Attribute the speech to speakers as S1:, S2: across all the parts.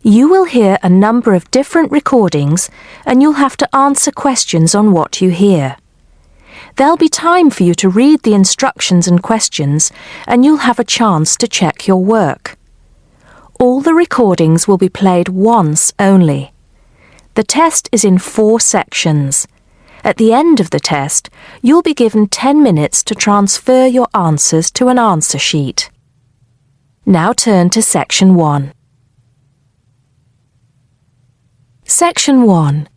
S1: You will hear a number of different recordings and you'll have to answer questions on what you hear. There'll be time for you to read the instructions and questions and you'll have a chance to check your work. All the recordings will be played once only. The test is in 4 sections. At the end of the test, you'll be given 10 minutes to transfer your answers to an answer sheet. Now turn to Section 1. Section 1.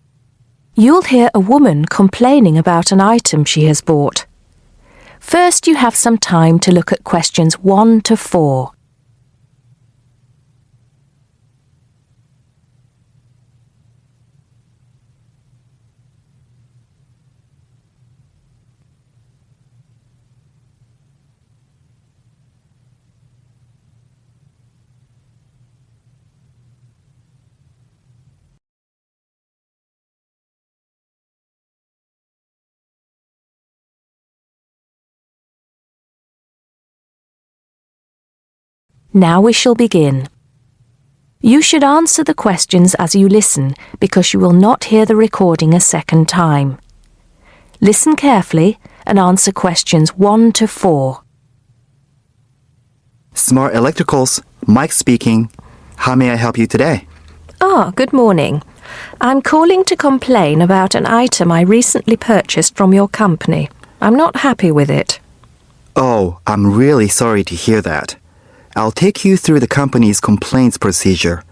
S1: You'll hear a woman complaining about an item she has bought. First, you have some time to look at questions 1 to 4. Now we shall begin. You should answer the questions as you listen because you will not hear the recording a second time. Listen carefully and answer questions 1 to 4.
S2: Smart Electricals, Mike speaking. How may I help you today?
S1: Good morning. I'm calling to complain about an item I recently purchased from your company. I'm not happy with it.
S2: Oh, I'm really sorry to hear that. I'll take you through the company's complaints procedure.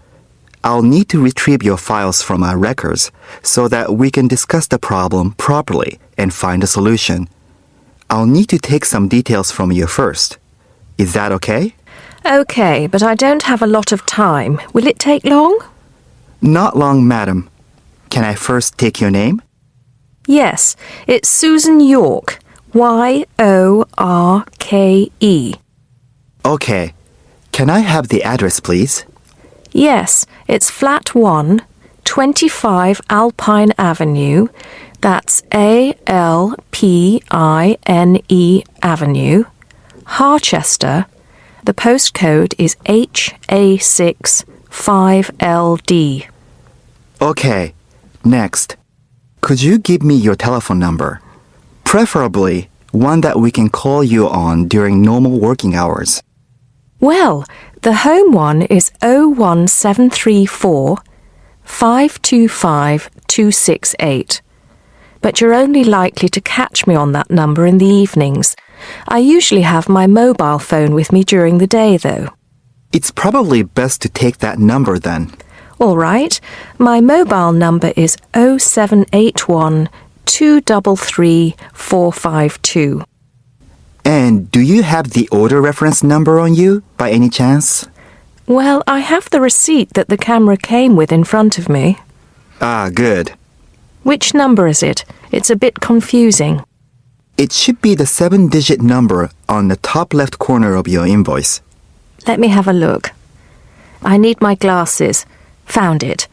S2: I'll need to retrieve your files from our records so that we can discuss the problem properly and find a solution. I'll need to take some details from you first. Is that okay?
S1: Okay, but I don't have a lot of time. Will it take long?
S2: Not long, madam. Can I first take your name?
S1: Yes, it's Susan Yorke. Y-O-R-K-E.
S2: Okay. Can I have the address, please?
S1: Yes, it's Flat 1, 25 Alpine Avenue. That's A-L-P-I-N-E Avenue, Harchester. The postcode is HA6 5LD.
S2: Okay. Next. Could you give me your telephone number? Preferably one that we can call you on during normal working hours.
S1: Well, the home one is 01734 525 268. But you're only likely to catch me on that number in the evenings. I usually have my mobile phone with me during the day, though.
S2: It's probably best to take that number then.
S1: All right. My mobile number is 0781 233 452.
S2: And do you have the order reference number on you, by any chance?
S1: Well, I have the receipt that the camera came with in front of me.
S2: Ah, good.
S1: Which number is it? It's a bit confusing.
S2: It should be the 7-digit number on the top left corner of your invoice.
S1: Let me have a look. I need my glasses. Found it.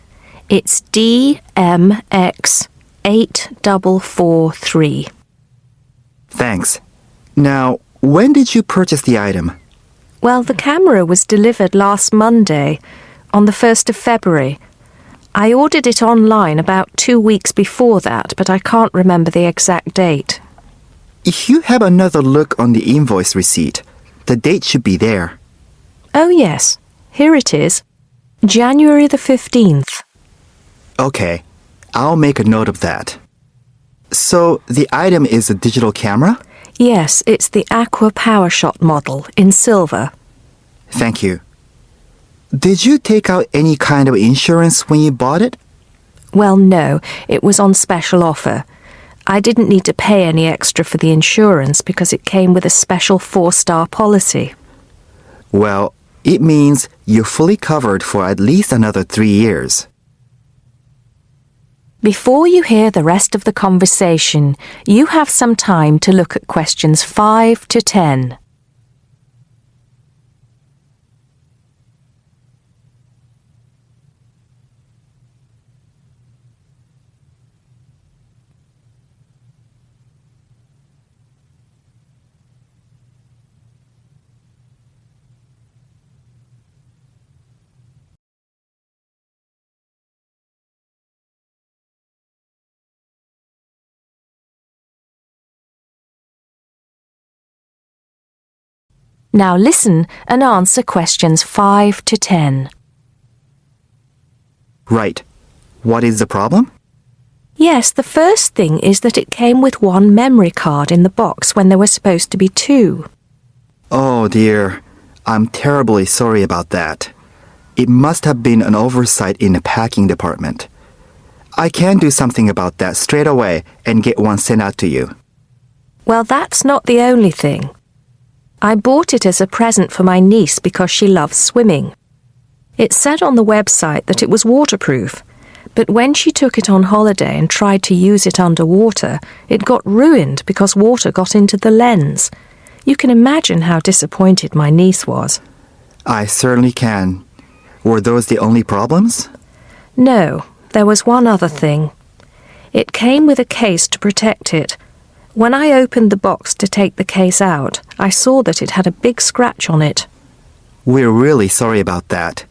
S1: It's DMX8443.
S2: Thanks. Now, when did you purchase the item?
S1: Well, the camera was delivered last Monday, on the 1st of February. I ordered it online about 2 weeks before that, but I can't remember the exact date.
S2: If you have another look on the invoice receipt, the date should be there.
S1: Oh, yes. Here it is. January the 15th.
S2: Okay, I'll make a note of that. So, the item is a digital camera?
S1: Yes, it's the Aqua PowerShot model in silver.
S2: Thank you. Did you take out any kind of insurance when you bought it?
S1: Well, no, it was on special offer. I didn't need to pay any extra for the insurance because it came with a special 4-star policy.
S2: Well, it means you're fully covered for at least another 3 years.
S1: Before you hear the rest of the conversation, you have some time to look at questions 5 to 10. Now listen and answer questions 5 to 10.
S2: Right. What is the problem?
S1: Yes, the first thing is that it came with one memory card in the box when there were supposed to be 2.
S2: Oh dear. I'm terribly sorry about that. It must have been an oversight in the packing department. I can do something about that straight away and get one sent out to you.
S1: Well, that's not the only thing. I bought it as a present for my niece because she loves swimming. It said on the website that it was waterproof, but when she took it on holiday and tried to use it underwater, it got ruined because water got into the lens. You can imagine how disappointed my niece was.
S2: I certainly can. Were those the only problems?
S1: No, there was one other thing. It came with a case to protect it. When I opened the box to take the case out, I saw that it had a big scratch on it.
S2: We're really sorry about that.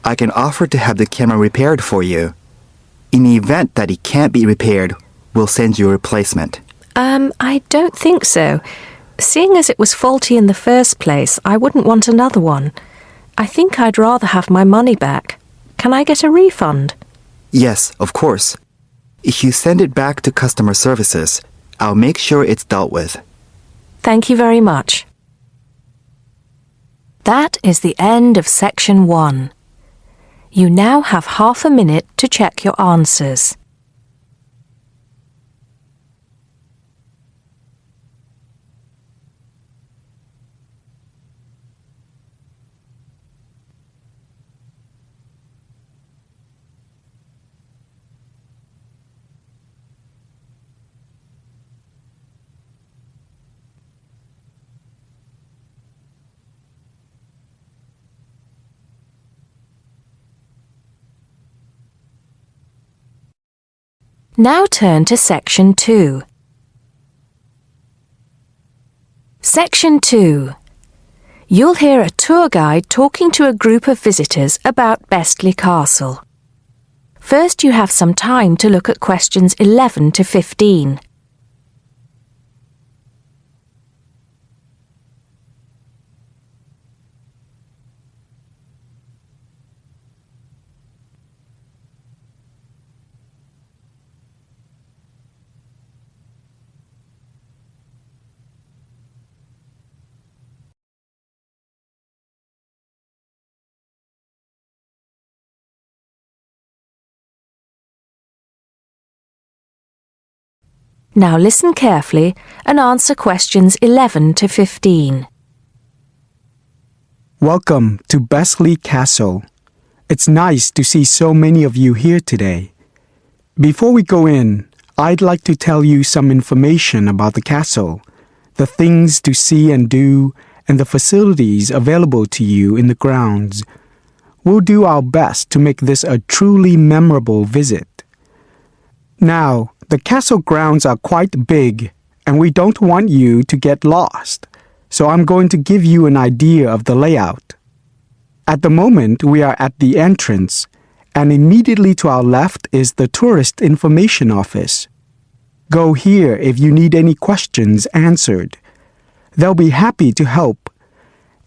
S2: I can offer to have the camera repaired for you. In the event that it can't be repaired, we'll send you a replacement.
S1: I don't think so. Seeing as it was faulty in the first place, I wouldn't want another one. I think I'd rather have my money back. Can I get a refund?
S2: Yes, of course. If you send it back to customer services, I'll make sure it's dealt with.
S1: Thank you very much. That is the end of section 1. You now have half a minute to check your answers. Now turn to Section 2. Section 2. You'll hear a tour guide talking to a group of visitors about Bestley Castle. First, you have some time to look at questions 11 to 15. Now listen carefully and answer questions 11 to 15.
S3: Welcome to Bestley Castle. It's nice to see so many of you here today. Before we go in, I'd like to tell you some information about the castle, the things to see and do, and the facilities available to you in the grounds. We'll do our best to make this a truly memorable visit. Now, the castle grounds are quite big, and we don't want you to get lost, so I'm going to give you an idea of the layout. At the moment, we are at the entrance, and immediately to our left is the Tourist Information Office. Go here if you need any questions answered. They'll be happy to help.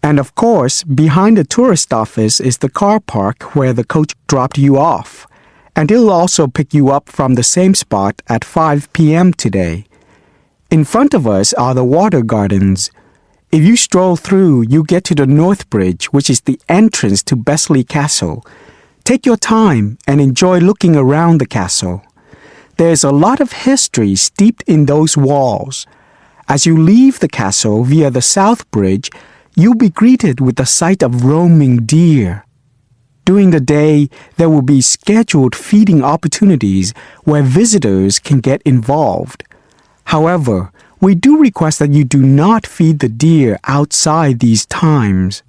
S3: And of course, behind the tourist office is the car park where the coach dropped you off. And it'll also pick you up from the same spot at 5 p.m. today. In front of us are the water gardens. If you stroll through, you get to the North Bridge, which is the entrance to Bestley Castle. Take your time and enjoy looking around the castle. There's a lot of history steeped in those walls. As you leave the castle via the South Bridge, you'll be greeted with the sight of roaming deer. During the day, there will be scheduled feeding opportunities where visitors can get involved. However, we do request that you do not feed the deer outside these times.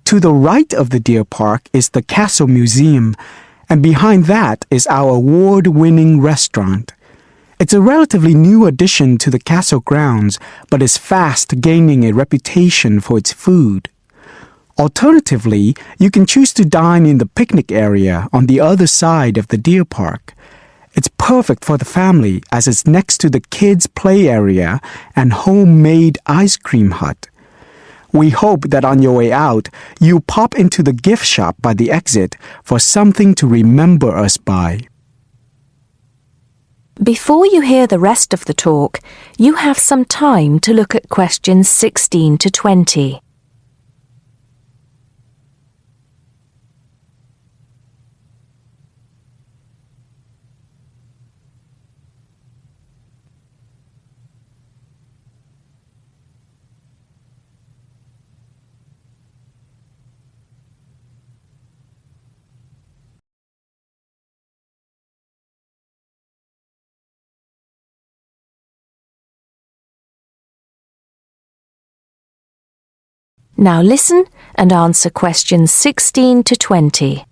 S3: To the right of the deer park is the Castle Museum, and behind that is our award-winning restaurant. It's a relatively new addition to the castle grounds, but is fast gaining a reputation for its food. Alternatively, you can choose to dine in the picnic area on the other side of the deer park. It's perfect for the family as it's next to the kids' play area and homemade ice cream hut. We hope that on your way out, you pop into the gift shop by the exit for something to remember us by.
S1: Before you hear the rest of the talk, you have some time to look at questions 16 to 20. Now listen and answer questions 16 to 20.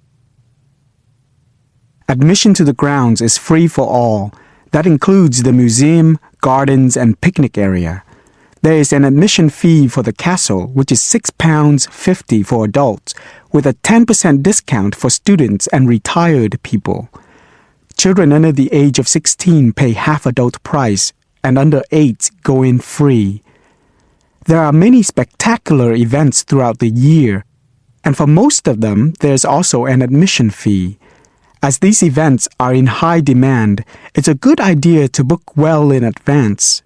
S3: Admission to the grounds is free for all. That includes the museum, gardens, and picnic area. There is an admission fee for the castle, which is £6.50 for adults, with a 10% discount for students and retired people. Children under the age of 16 pay half adult price, and under 8 go in free. There are many spectacular events throughout the year, and for most of them, there's also an admission fee. As these events are in high demand, it's a good idea to book well in advance.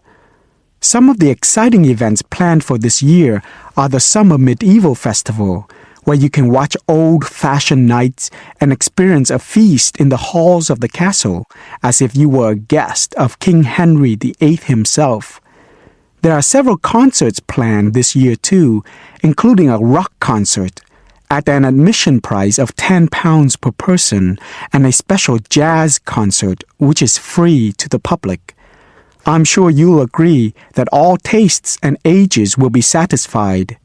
S3: Some of the exciting events planned for this year are the Summer Medieval Festival, where you can watch old-fashioned nights and experience a feast in the halls of the castle, as if you were a guest of King Henry VIII himself. There are several concerts planned this year too, including a rock concert at an admission price of £10 per person and a special jazz concert which is free to the public. I'm sure you'll agree that all tastes and ages will be satisfied.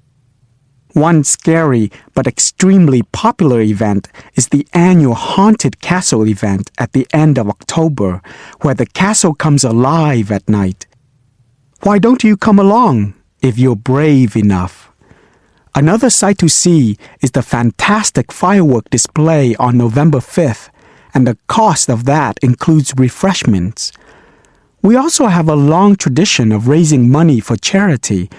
S3: One scary but extremely popular event is the annual Haunted Castle event at the end of October, where the castle comes alive at night. Why don't you come along if you're brave enough? Another sight to see is the fantastic firework display on November 5th, and the cost of that includes refreshments. We also have a long tradition of raising money for charity.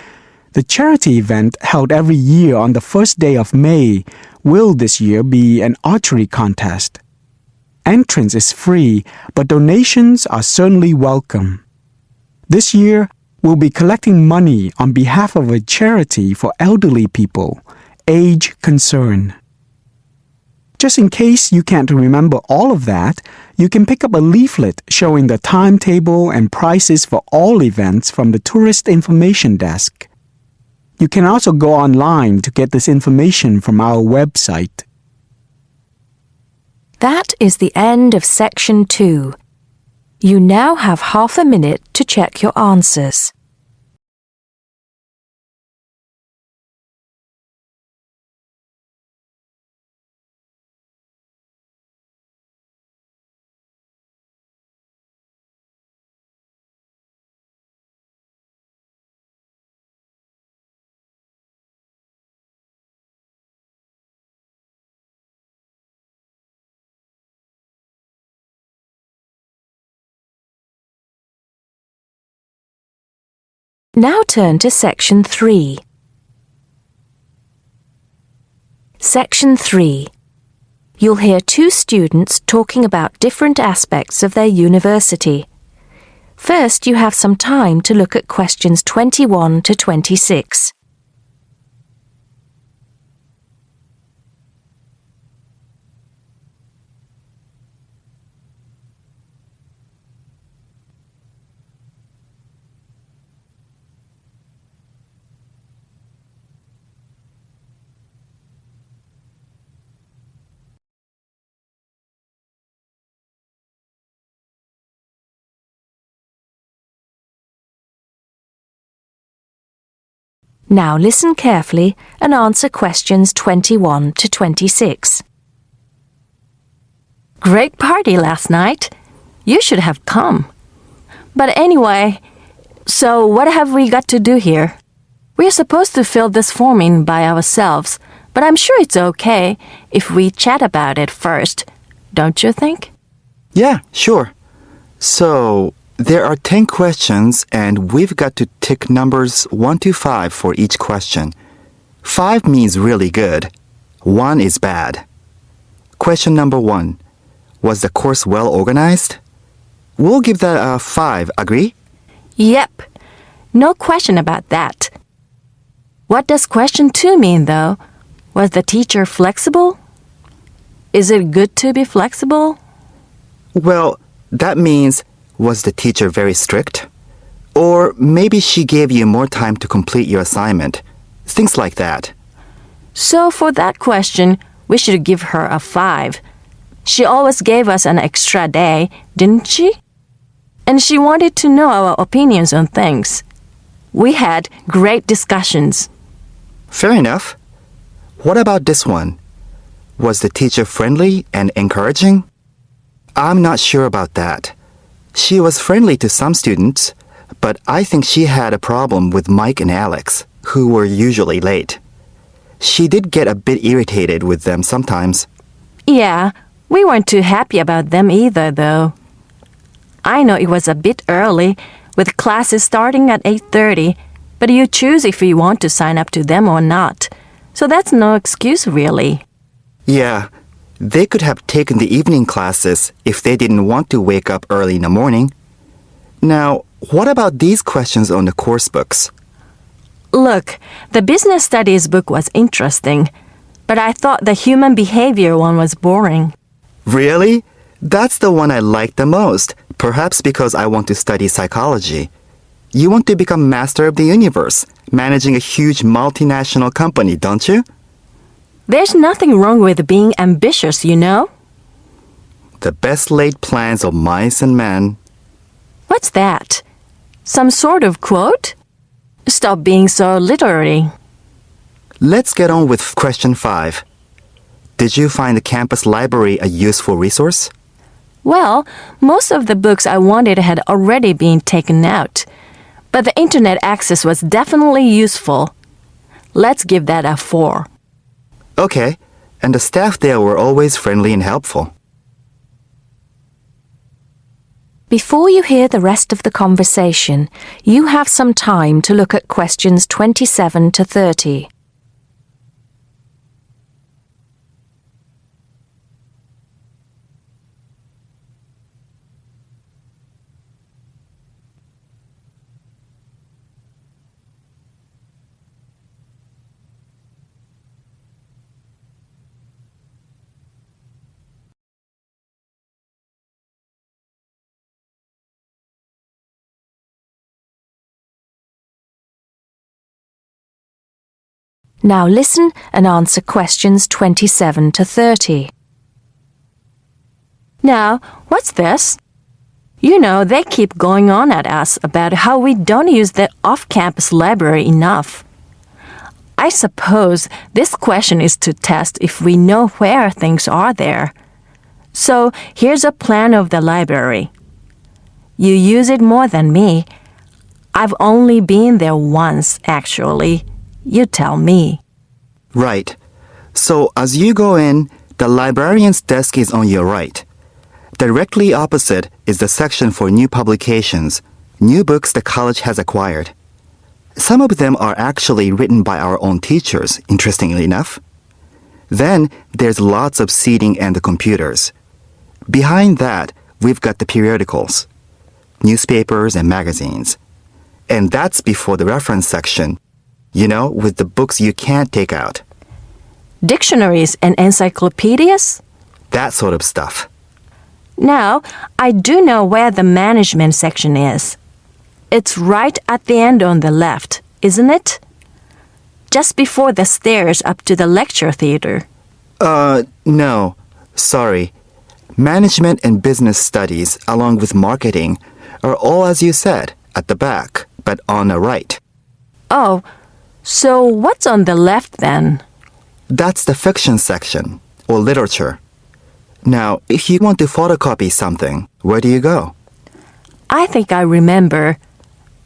S3: The charity event held every year on the first day of May will this year be an archery contest. Entrance is free, but donations are certainly welcome. This year, we'll be collecting money on behalf of a charity for elderly people, Age Concern. Just in case you can't remember all of that, you can pick up a leaflet showing the timetable and prices for all events from the Tourist Information Desk. You can also go online to get this information from our website.
S1: That is the end of section 2. You now have half a minute to check your answers. Now turn to Section 3. Section 3. You'll hear two students talking about different aspects of their university. First, you have some time to look at questions 21 to 26. Now listen carefully and answer questions 21 to 26.
S4: Great party last night. You should have come. But anyway, so what have we got to do here? We're supposed to fill this form in by ourselves, but I'm sure it's okay if we chat about it first, don't you think?
S2: Yeah, sure. So, there are 10 questions and we've got to tick numbers 1 to 5 for each question. 5 means really good. 1 is bad. Question number 1. Was the course well organized? We'll give that a 5, agree?
S4: Yep. No question about that. What does question 2 mean, though? Was the teacher flexible? Is it good to be flexible?
S2: Well, that means, was the teacher very strict? Or maybe she gave you more time to complete your assignment. Things like that.
S4: So for that question, we should give her a 5. She always gave us an extra day, didn't she? And she wanted to know our opinions on things. We had great discussions.
S2: Fair enough. What about this one? Was the teacher friendly and encouraging? I'm not sure about that. She was friendly to some students, but I think she had a problem with Mike and Alex, who were usually late. She did get a bit irritated with them sometimes.
S4: Yeah, we weren't too happy about them either, though. I know it was a bit early, with classes starting at 8:30, but you choose if you want to sign up to them or not. So that's no excuse, really.
S2: Yeah, they could have taken the evening classes if they didn't want to wake up early in the morning. Now, what about these questions on the course books?
S4: Look, the business studies book was interesting, but I thought the human behavior one was boring.
S2: Really? That's the one I like the most, perhaps because I want to study psychology. You want to become master of the universe, managing a huge multinational company, don't you?
S4: There's nothing wrong with being ambitious, you know?
S2: The best laid plans of mice and men.
S4: What's that? Some sort of quote? Stop being so literary.
S2: Let's get on with question 5. Did you find the campus library a useful resource?
S4: Well, most of the books I wanted had already been taken out, but the internet access was definitely useful. Let's give that a 4.
S2: Okay, and the staff there were always friendly and helpful.
S1: Before you hear the rest of the conversation, you have some time to look at questions 27 to 30. Now listen and answer questions 27 to 30.
S4: Now, what's this? You know, they keep going on at us about how we don't use the off-campus library enough. I suppose this question is to test if we know where things are there. So, here's a plan of the library. You use it more than me. I've only been there once, actually. You tell me.
S2: Right. So as you go in, the librarian's desk is on your right. Directly opposite is the section for new publications, new books the college has acquired. Some of them are actually written by our own teachers, interestingly enough. Then there's lots of seating and the computers. Behind that, we've got the periodicals, newspapers and magazines. And that's before the reference section. You know, with the books you can't take out.
S4: Dictionaries and encyclopedias?
S2: That sort of stuff.
S4: Now, I do know where the management section is. It's right at the end on the left, isn't it? Just before the stairs up to the lecture theater.
S2: No. Sorry. Management and business studies, along with marketing, are all as you said, at the back, but on the right.
S4: Oh, so what's on the left then?
S2: That's the fiction section, or literature. Now, if you want to photocopy something, where do you go?
S4: I think I remember.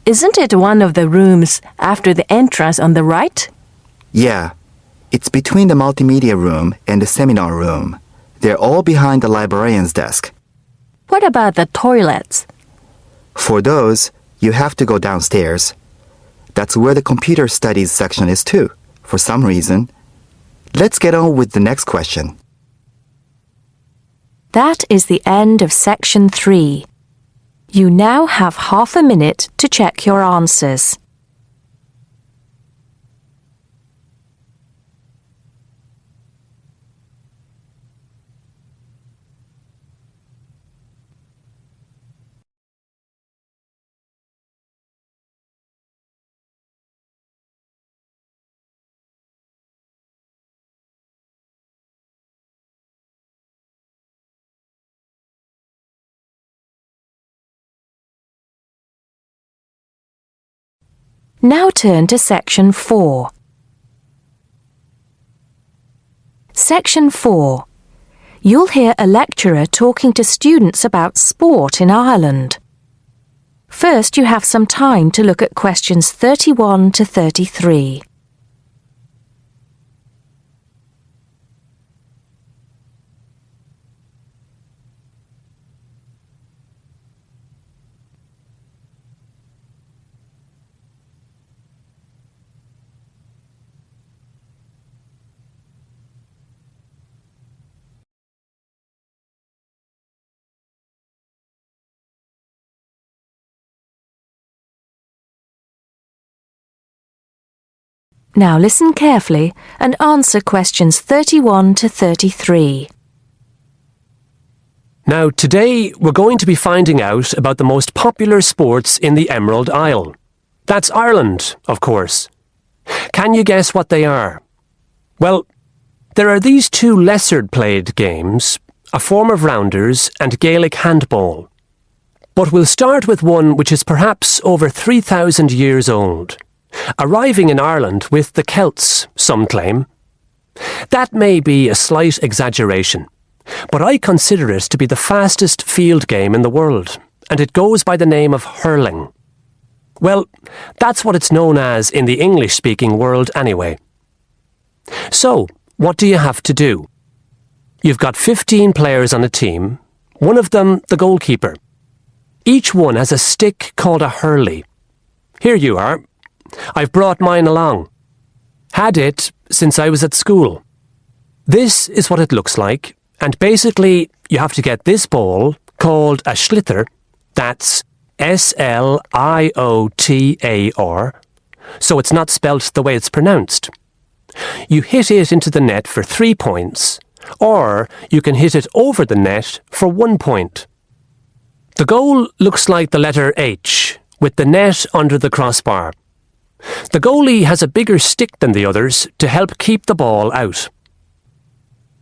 S4: Isn't it one of the rooms after the entrance on the right?
S2: Yeah. It's between the multimedia room and the seminar room. They're all behind the librarian's desk.
S4: What about the toilets?
S2: For those, you have to go downstairs. That's where the computer studies section is too, for some reason. Let's get on with the next question.
S1: That is the end of section 3. You now have half a minute to check your answers. Now turn to section 4. Section 4. You'll hear a lecturer talking to students about sport in Ireland. First, you have some time to look at questions 31 to 33. Now listen carefully and answer questions 31 to 33.
S5: Now, today we're going to be finding out about the most popular sports in the Emerald Isle. That's Ireland, of course. Can you guess what they are? Well, there are these two lesser-played games, a form of rounders and Gaelic handball. But we'll start with one which is perhaps over 3,000 years old, arriving in Ireland with the Celts, some claim. That may be a slight exaggeration, but I consider it to be the fastest field game in the world, and it goes by the name of hurling. Well, that's what it's known as in the English-speaking world anyway. So, what do you have to do? You've got 15 players on a team, one of them the goalkeeper. Each one has a stick called a hurley. Here you are. I've brought mine along. Had it since I was at school. This is what it looks like, and basically you have to get this ball, called a sliotar, that's S-L-I-O-T-A-R, so it's not spelt the way it's pronounced. You hit it into the net for 3 points, or you can hit it over the net for 1 point. The goal looks like the letter H, with the net under the crossbar. The goalie has a bigger stick than the others to help keep the ball out.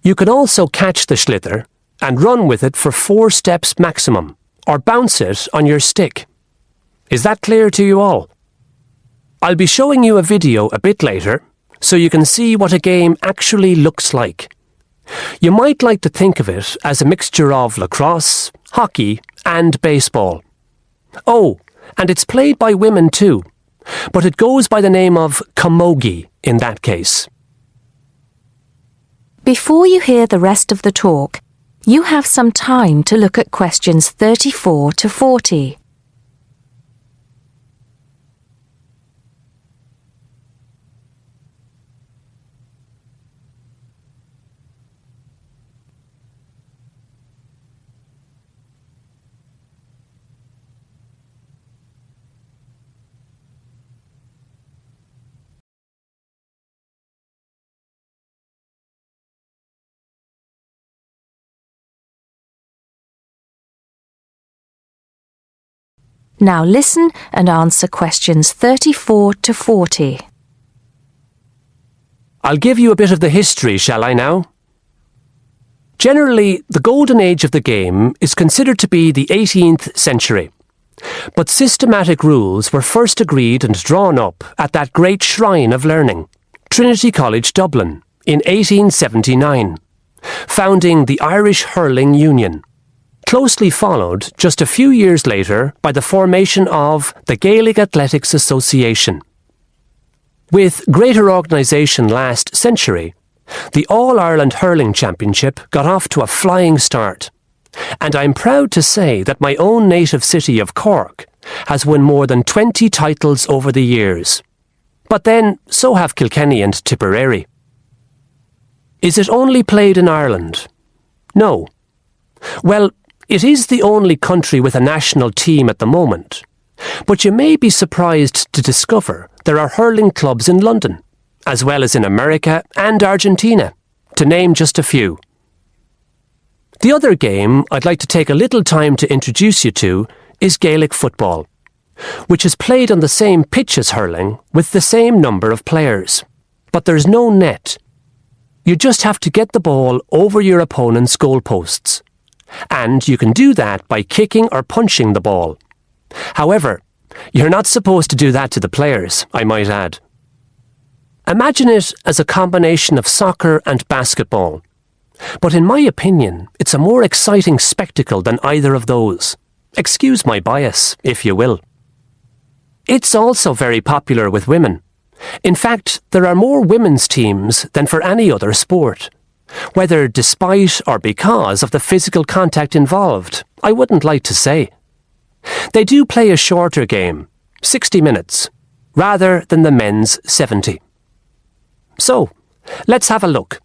S5: You can also catch the sliotar and run with it for 4 steps maximum, or bounce it on your stick. Is that clear to you all? I'll be showing you a video a bit later, so you can see what a game actually looks like. You might like to think of it as a mixture of lacrosse, hockey, and baseball. Oh, and it's played by women too, but it goes by the name of camogie in that case.
S1: Before you hear the rest of the talk, you have some time to look at questions 34 to 40. Now listen and answer questions 34 to 40.
S5: I'll give you a bit of the history, shall I now? Generally, the golden age of the game is considered to be the 18th century. But systematic rules were first agreed and drawn up at that great shrine of learning, Trinity College Dublin, in 1879, founding the Irish Hurling Union, closely followed just a few years later by the formation of the Gaelic Athletics Association. With greater organisation last century, the All-Ireland Hurling Championship got off to a flying start, and I'm proud to say that my own native city of Cork has won more than 20 titles over the years. But then, so have Kilkenny and Tipperary. Is it only played in Ireland? No. Well, it is the only country with a national team at the moment. But you may be surprised to discover there are hurling clubs in London, as well as in America and Argentina, to name just a few. The other game I'd like to take a little time to introduce you to is Gaelic football, which is played on the same pitch as hurling with the same number of players. But there's no net. You just have to get the ball over your opponent's goalposts. And you can do that by kicking or punching the ball. However, you're not supposed to do that to the players, I might add. Imagine it as a combination of soccer and basketball. But in my opinion, it's a more exciting spectacle than either of those. Excuse my bias, if you will. It's also very popular with women. In fact, there are more women's teams than for any other sport. Whether despite or because of the physical contact involved, I wouldn't like to say. They do play a shorter game, 60 minutes, rather than the men's 70. So, let's have a look.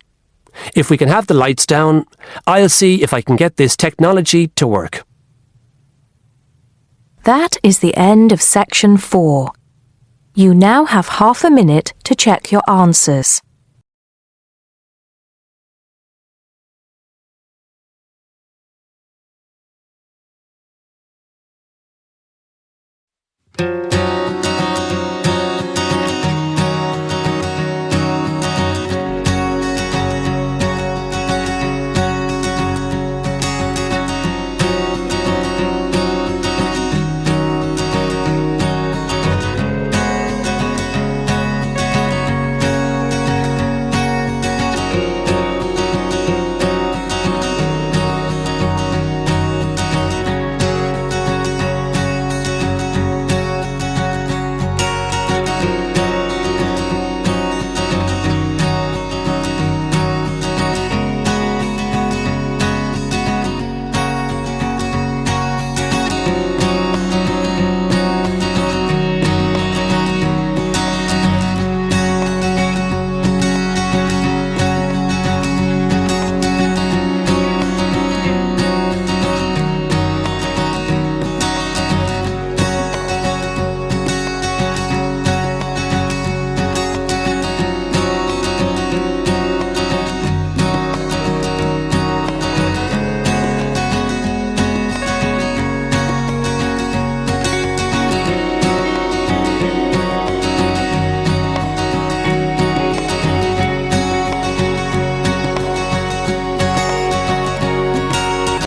S5: If we can have the lights down, I'll see if I can get this technology to work.
S1: That is the end of section 4. You now have half a minute to check your answers.